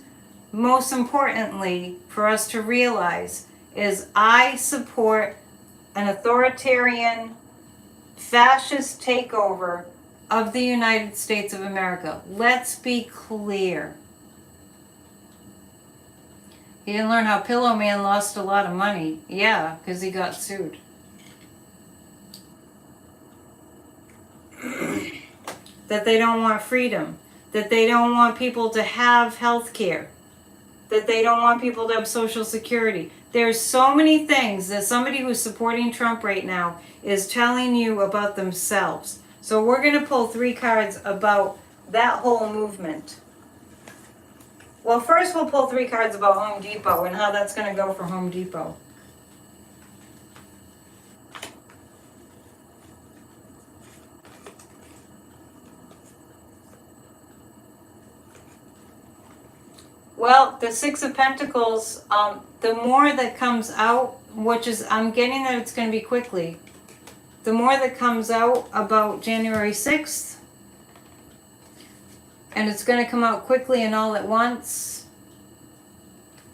most importantly, for us to realize, is I support an authoritarian, fascist takeover of the United States of America. Let's be clear. He didn't learn how Pillow Man lost a lot of money. Yeah, because he got sued. That they don't want freedom. That they don't want people to have health care. That they don't want people to have Social Security. There's so many things that somebody who's supporting Trump right now is telling you about themselves. So we're going to pull 3 cards about that whole movement. Well, first we'll pull 3 cards about Home Depot and how that's going to go for Home Depot. Well, the 6 of Pentacles, the more that comes out, which is, I'm getting that it's going to be quickly. The more that comes out about January 6th, and it's going to come out quickly and all at once.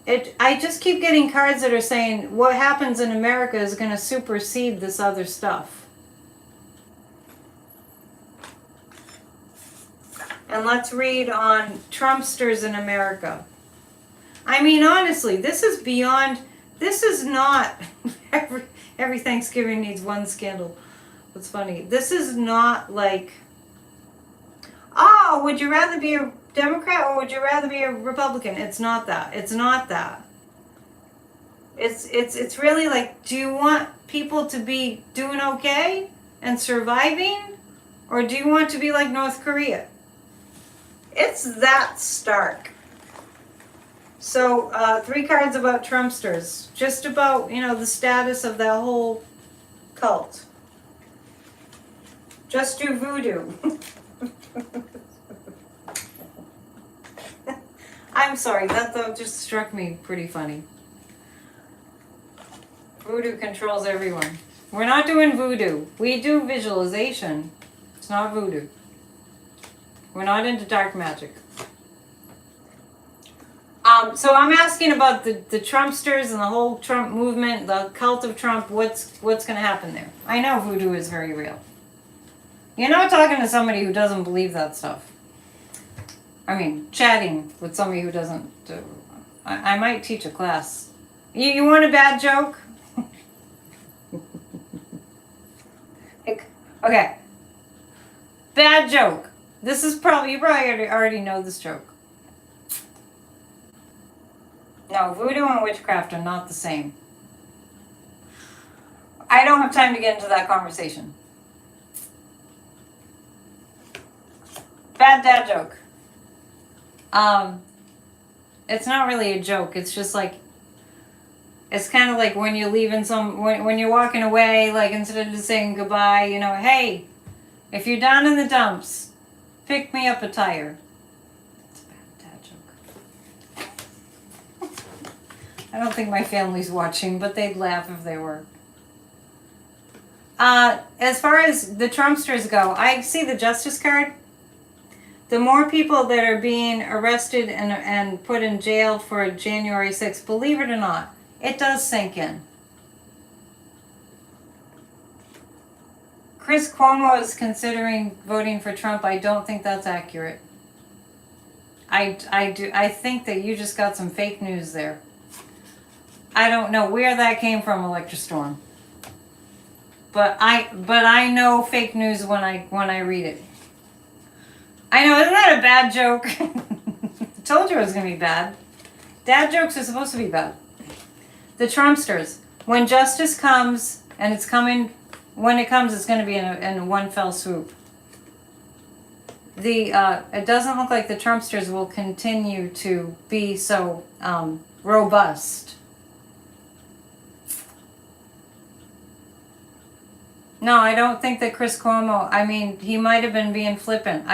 I just keep getting cards that are saying what happens in America is going to supersede this other stuff. And let's read on Trumpsters in America. I mean, honestly, this is beyond, this is not, every Thanksgiving needs one scandal. What's funny, this is not like, oh, would you rather be a Democrat or would you rather be a Republican? It's not that. It's not that. It's really like, do you want people to be doing okay and surviving? Or do you want to be like North Korea? It's that stark. So, 3 cards about Trumpsters. Just about, the status of that whole cult. Just do voodoo. I'm sorry, that though just struck me pretty funny. Voodoo controls everyone. We're not doing voodoo. We do visualization. It's not voodoo. We're not into dark magic. So I'm asking about the Trumpsters and the whole Trump movement, the cult of Trump. What's going to happen there? I know voodoo is very real. You're not talking to somebody who doesn't believe that stuff. I mean, chatting with somebody who doesn't. I might teach a class. You want a bad joke? Okay. Bad joke. This is probably, you probably already know this joke. No, voodoo and witchcraft are not the same. I don't have time to get into that conversation. Bad dad joke. It's not really a joke. It's just like, it's kind of like when you're leaving when you're walking away, like instead of just saying goodbye, hey, if you're down in the dumps, pick me up a tire. It's a bad dad joke. I don't think my family's watching, but they'd laugh if they were. As far as the Trumpsters go, I see the Justice card. The more people that are being arrested and put in jail for January 6th, believe it or not, it does sink in. Chris Cuomo is considering voting for Trump. I don't think that's accurate. I think that you just got some fake news there. I don't know where that came from, Electrostorm. But I know fake news when I read it. I know, isn't that a bad joke? I told you it was going to be bad. Dad jokes are supposed to be bad. The Trumpsters. When justice comes, and it's coming, when it comes, it's going to be in one fell swoop. It doesn't look like the Trumpsters will continue to be so robust. No, I don't think that Chris Cuomo, I mean, he might have been being flippant.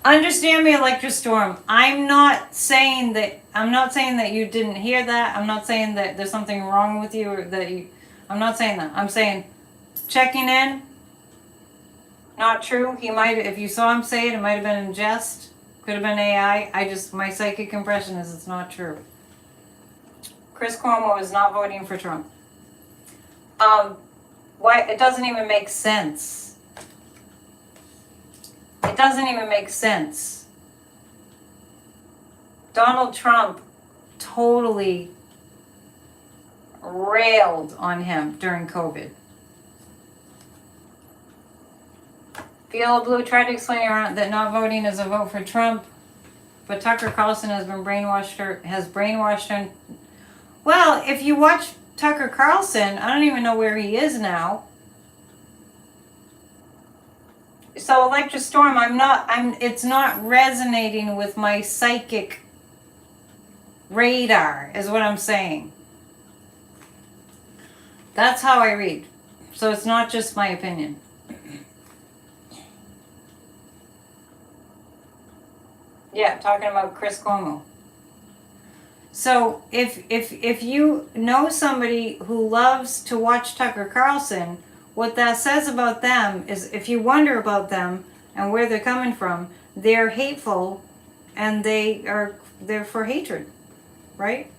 Understand me, Electra Storm. I'm not saying that you didn't hear that. I'm not saying that there's something wrong with you or that you, I'm not saying that. I'm saying checking in, not true. He might, if you saw him say it, it might have been in jest. Could have been AI. My psychic impression is it's not true. Chris Cuomo is not voting for Trump. Why? It doesn't even make sense. It doesn't even make sense. Donald Trump totally railed on him during COVID. Viola Blue tried to explain that not voting is a vote for Trump, but Tucker Carlson has brainwashed her. Well, if you watch Tucker Carlson, I don't even know where he is now. So Electra Storm, it's not resonating with my psychic radar, is what I'm saying. That's how I read. So it's not just my opinion. Yeah, talking about Chris Cuomo. So if you know somebody who loves to watch Tucker Carlson, what that says about them is, if you wonder about them and where they're coming from, they're hateful and they're for hatred, right?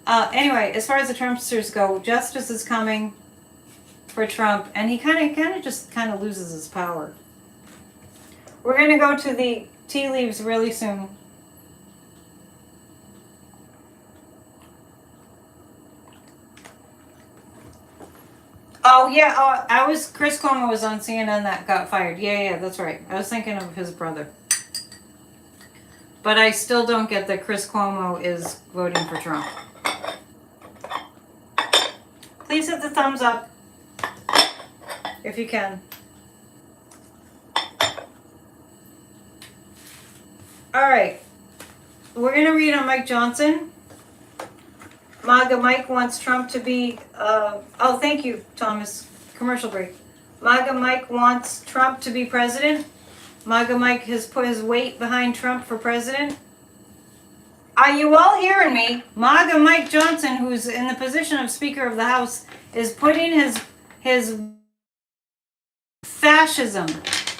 Anyway, as far as the Trumpsters go, justice is coming for Trump, and he kind of loses his power. We're going to go to the tea leaves really soon. Oh yeah, Chris Cuomo was on CNN that got fired. Yeah, that's right. I was thinking of his brother. But I still don't get that Chris Cuomo is voting for Trump. Please hit the thumbs up if you can. All right, we're gonna read on Mike Johnson. Maga Mike wants Trump to be, oh, thank you, Thomas. Commercial break. Maga Mike wants Trump to be president. Maga Mike has put his weight behind Trump for president. Are you all hearing me? Maga Mike Johnson, who's in the position of Speaker of the House, is putting his fascism.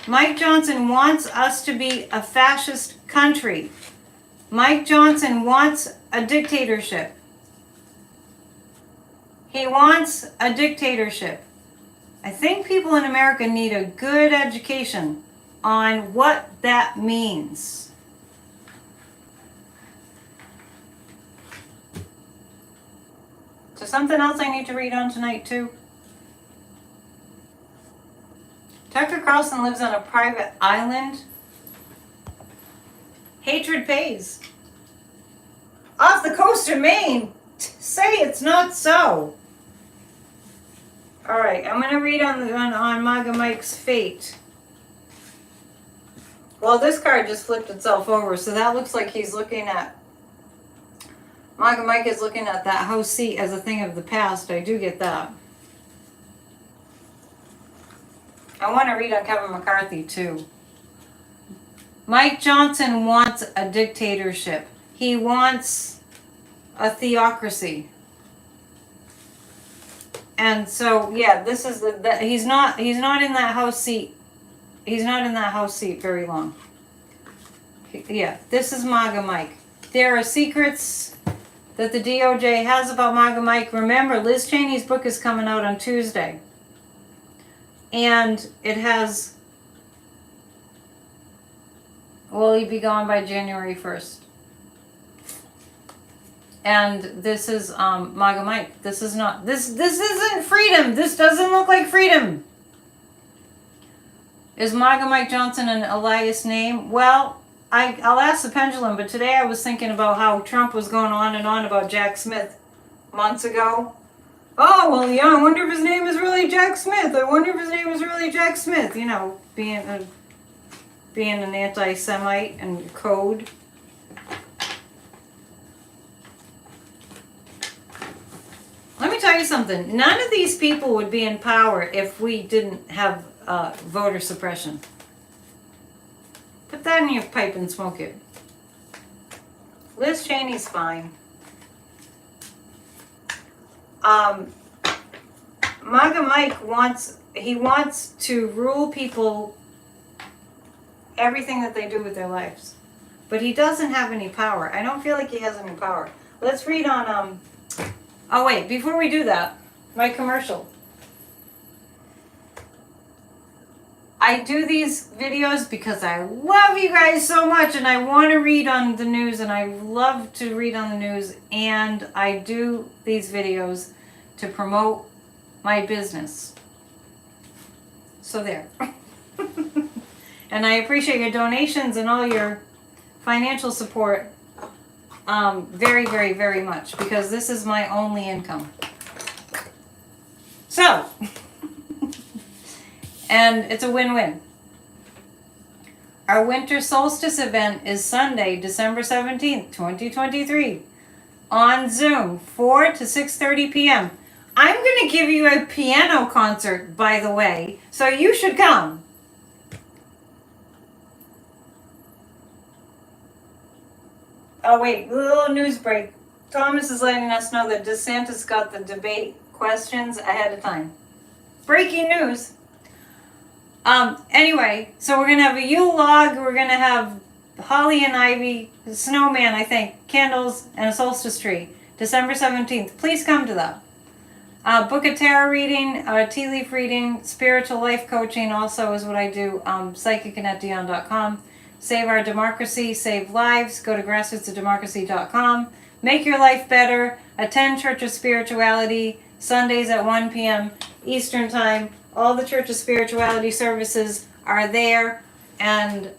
Mike Johnson wants us to be a fascist country. Mike Johnson wants a dictatorship. He wants a dictatorship. I think people in America need a good education on what that means. So something else I need to read on tonight too. Tucker Carlson lives on a private island. Hatred pays. Off the coast of Maine. Say it's not so. All right, I'm going to read on Maga Mike's fate. Well, this card just flipped itself over, so that looks like he's looking at... Maga Mike is looking at that House seat as a thing of the past. I do get that. I want to read on Kevin McCarthy, too. Mike Johnson wants a dictatorship. He wants a theocracy. And so, yeah, this is he's not in that House seat. He's not in that House seat very long. Yeah, this is Maga Mike. There are secrets that the DOJ has about Maga Mike. Remember, Liz Cheney's book is coming out on Tuesday. And it has... Will he be gone by January 1st? And this is Maga Mike. This is not... This isn't freedom. This doesn't look like freedom. Is Maga Mike Johnson an alias name? Well, I'll ask the pendulum, but today I was thinking about how Trump was going on and on about Jack Smith months ago. Oh, well, yeah, I wonder if his name is really Jack Smith. I wonder if his name is really Jack Smith. You know, being an anti-Semite and code. Let me tell tell you something. None of these people would be in power if we didn't have voter suppression. Put that in your pipe and smoke it. Liz Cheney's fine. Maga Mike wants to rule people, everything that they do with their lives. But he doesn't have any power. I don't feel like he has any power. Let's read on, oh wait, before we do that, my commercial. I do these videos because I love you guys so much and I want to read on the news and I love to read on the news, and I do these videos to promote my business. So there. And I appreciate your donations and all your financial support very, very, very much, because this is my only income. So, and it's a win-win. Our winter solstice event is Sunday, December 17th, 2023, on Zoom, 4 to 6:30 p.m. I'm going to give you a piano concert, by the way, so you should come. Oh wait, a little news break. Thomas is letting us know that DeSantis got the debate questions ahead of time. Breaking news. Anyway, so we're going to have a Yule log, we're going to have holly and ivy, snowman, I think, candles, and a solstice tree. December 17th. Please come to that. Book a tarot reading, tea leaf reading, spiritual life coaching also is what I do. PsychicAnnetteDion.com. Save our democracy, save lives. Go to grassrootsofdemocracy.com. Make your life better. Attend Church of Spirituality Sundays at 1 p.m. Eastern Time. All the Church of Spirituality services are there and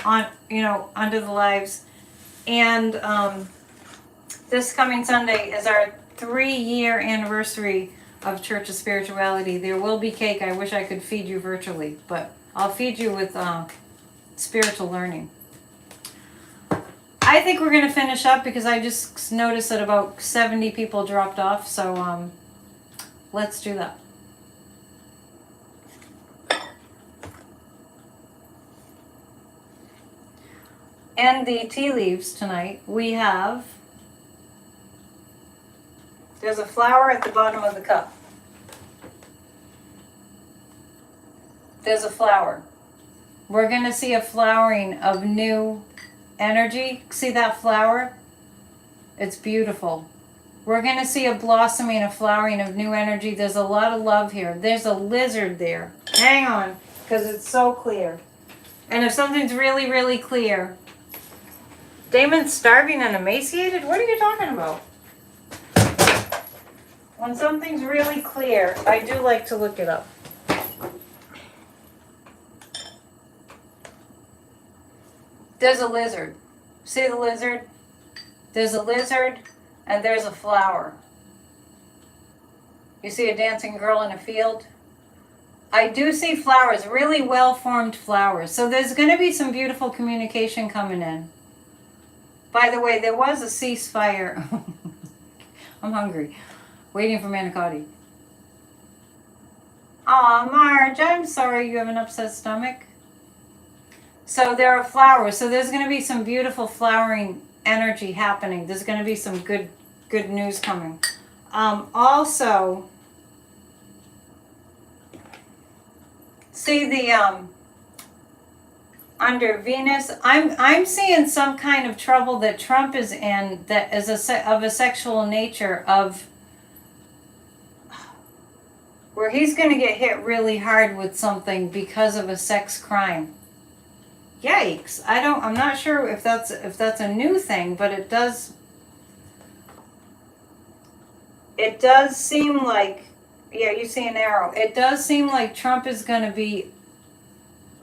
on, under the lives. And this coming Sunday is our 3-year anniversary of Church of Spirituality. There will be cake. I wish I could feed you virtually, but I'll feed you with spiritual learning. I think we're going to finish up because I just noticed that about 70 people dropped off, so let's do that. And the tea leaves tonight, we have, there's a flower at the bottom of the cup. There's a flower. We're going to see a flowering of new energy. See that flower? It's beautiful. We're going to see a blossoming, a flowering of new energy. There's a lot of love here. There's a lizard there. Hang on, because it's so clear. And if something's really, really clear, Damon's starving and emaciated? What are you talking about? When something's really clear, I do like to look it up. There's a lizard. See the lizard? There's a lizard and there's a flower. You see a dancing girl in a field? I do see flowers, really well-formed flowers. So there's going to be some beautiful communication coming in. By the way, there was a ceasefire. I'm hungry. Waiting for manicotti. Aw, Marge, I'm sorry you have an upset stomach. So there are flowers. So there's going to be some beautiful flowering energy happening. There's going to be some good news coming. Also, see the under Venus, I'm seeing some kind of trouble that Trump is in that is of a sexual nature, of where he's going to get hit really hard with something because of a sex crime. Yikes. I'm not sure if that's a new thing, but it does seem like, yeah, you see an arrow. It does seem like Trump is going to be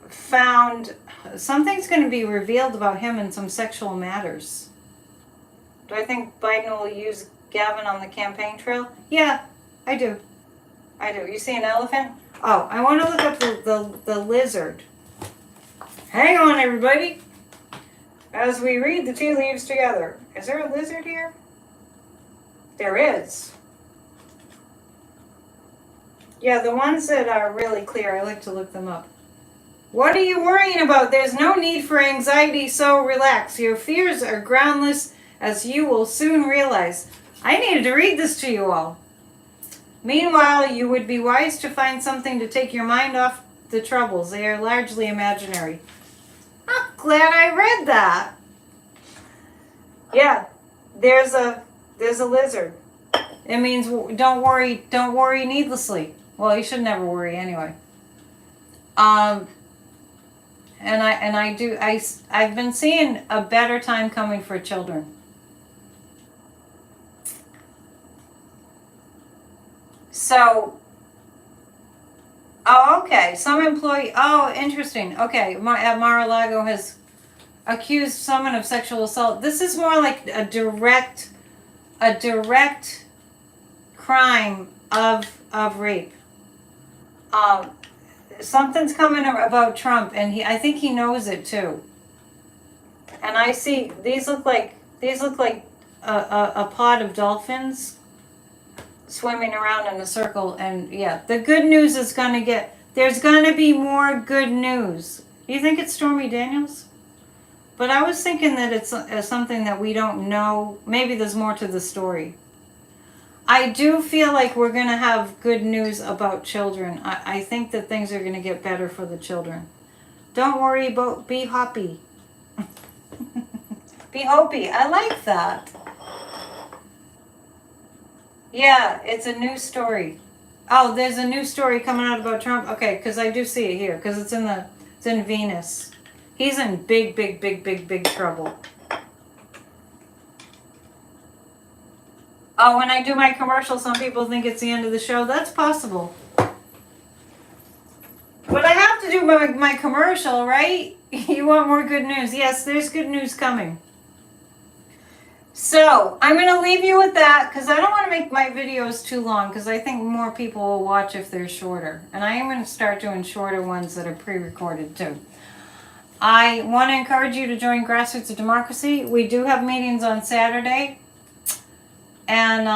found, something's going to be revealed about him in some sexual matters. Do I think Biden will use Gavin on the campaign trail? Yeah, I do. You see an elephant? Oh, I want to look up the lizard. Hang on, everybody, as we read the tea leaves together. Is there a lizard here? There is. Yeah, the ones that are really clear, I like to look them up. What are you worrying about? There's no need for anxiety, so relax. Your fears are groundless, as you will soon realize. I needed to read this to you all. Meanwhile, you would be wise to find something to take your mind off the troubles. They are largely imaginary. I'm glad I read that. Yeah, there's a lizard. It means don't worry needlessly. Well, you should never worry anyway. And I've been seeing a better time coming for children. So, oh, okay. Some employee, oh, interesting. Okay, at Mar-a-Lago has accused someone of sexual assault. This is more like a direct crime of rape. Something's coming about Trump, and I think he knows it too. And I see these look like a pod of dolphins swimming around in a circle. And yeah, the good news is there's gonna be more good news. Do you think it's Stormy Daniels? But I was thinking that it's something that we don't know. Maybe there's more to the story. I do feel like we're going to have good news about children. I think that things are going to get better for the children. Don't worry about, be happy. Be hopey. I like that. Yeah, it's a new story. Oh, there's a new story coming out about Trump. Okay, because I do see it here, because it's in Venus. He's in big trouble. Oh, when I do my commercial, some people think it's the end of the show. That's possible. But I have to do my commercial, right? You want more good news? Yes, there's good news coming. So, I'm going to leave you with that because I don't want to make my videos too long because I think more people will watch if they're shorter. And I am going to start doing shorter ones that are pre-recorded too. I want to encourage you to join Grassroots of Democracy. We do have meetings on Saturday. And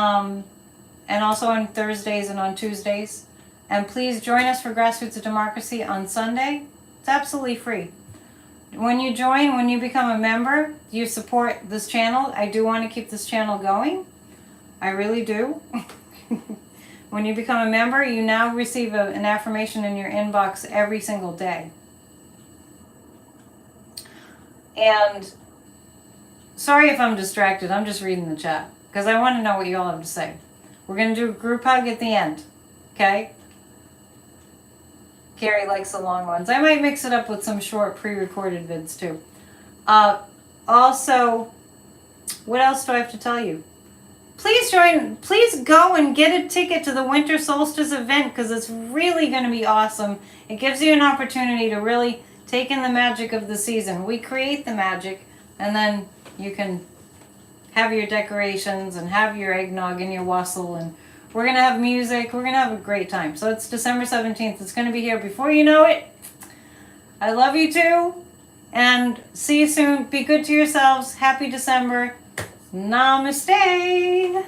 also on Thursdays and on Tuesdays. And please join us for Grassroots of Democracy on Sunday. It's absolutely free. When you join, when you become a member, you support this channel. I do want to keep this channel going. I really do. When you become a member, you now receive an affirmation in your inbox every single day. And sorry if I'm distracted. I'm just reading the chat. Because I want to know what you all have to say. We're going to do a group hug at the end. Okay? Carrie likes the long ones. I might mix it up with some short pre-recorded vids too. Also, what else do I have to tell you? Please join. Please go and get a ticket to the Winter Solstice event because it's really going to be awesome. It gives you an opportunity to really take in the magic of the season. We create the magic and then you can have your decorations and have your eggnog and your wassail, and we're going to have music. We're going to have a great time. So it's December 17th. It's going to be here before you know it. I love you too, and see you soon. Be good to yourselves. Happy December. Namaste.